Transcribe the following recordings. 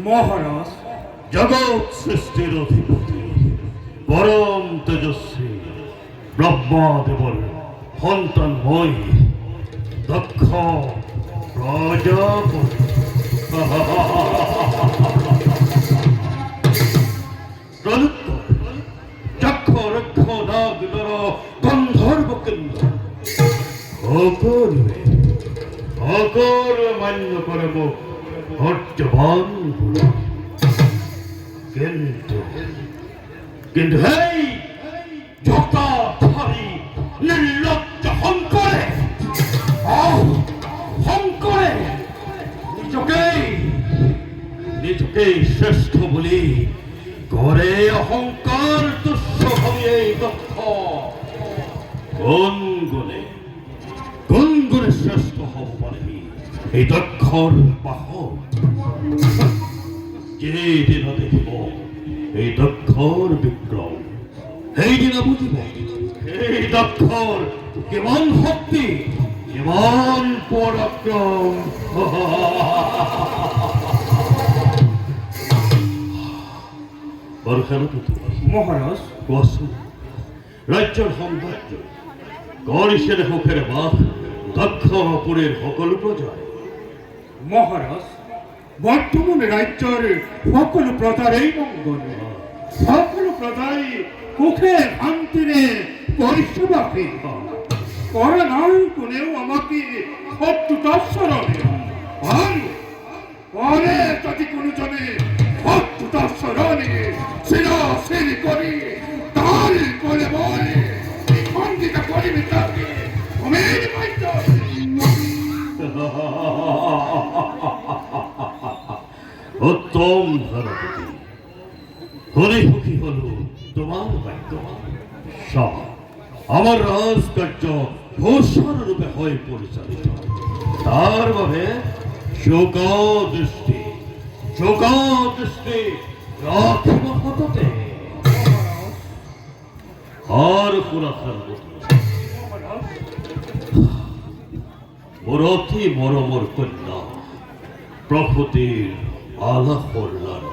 মহারাজ, জগৎ সৃষ্টির অধিপতি পরম তেজস্বী ব্রহ্মাদেবর সন্তানময় দক্ষ প্রজাপতি প্রযুক্ত চক্ষ রক্ষ নাগ নর গন্ধর্ব কেন্দ্র অকর মান্য করব ধৈর্যবান কিন্তু কিন্তু হেই জটাধারী নির্লজ্জ হংকরে নিজকেই শ্রেষ্ঠ বলি করে অহংকার তুচ্ছ হয়ে দক্ষ কোন গুণে শ্রেষ্ঠ হব পারে এই দক্ষর বাহক যেদিন দেখিব এই দক্ষর বিক্রম এই দিন বুঝিব এই দক্ষর কেমন শক্তি কেমন পরাক্রম। মহারাজ, কোৱাচোন ৰাজ্যৰ সৌন্দৰ্য কৰিছে সুখেৰে বাস দক্ষপুৰীৰ সকলো প্ৰজাই। মহারাজ, বর্তমান রাজ্যের সকল প্রজারই মঙ্গল, সকল প্রজাই সুখে শান্তিরে পরিষেবাকে করে নাই কোনেও আমাকে শত্রুতাস্মরণে আর পরে যদি কোনো জনে শত্রুতাস্মরণে শিরশির করি তার করে বলে খণ্ডিতা করিবে তাকে অমের পাইত। উত্তম ধরপতি হলে সুখী হল তোমার বাক্য সব আমার রাজকার্য ভূষণ রূপে হয়ে পরিচালিত তার ভাবে শোকদৃষ্টি রাখিব হততে আর পুরাখার মোর অতি মরমর কন্যা প্রকৃতির আলা করলাম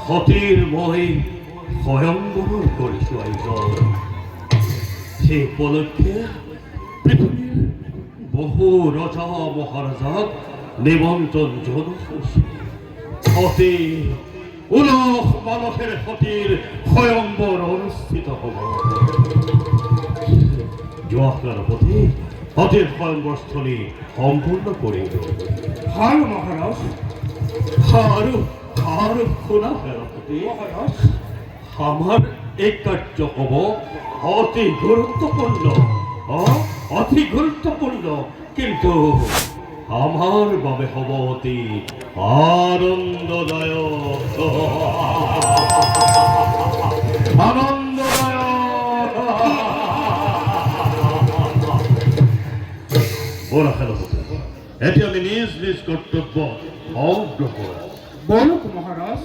সতীর মই স্বয়ংবর কৰিছো আয়োজন সেই উপলক্ষে পৃথিৱীৰ বহু ৰজা মহাৰাজাক নিমন্ত্ৰণ জনাইছে সতী উলহ মালহেৰে সতীৰ স্বয়ংবৰ অনুষ্ঠিত হ'ব। যোৱাকালপতি সতীৰ স্বয়ংবৰস্থলী সম্পূৰ্ণ কৰিব। ভাল মহারাজ, আৰু শুনা সেনাপতি মহারাজ, আমার এই কার্য হব অতি গুরুত্বপূর্ণ কিন্তু আমার বাবে হব অতি আনন্দদায়ক। ওরা সেনাপতি এটি আমি নিজ কর্তব্য অগ্রহ। বলুক মহারাজ।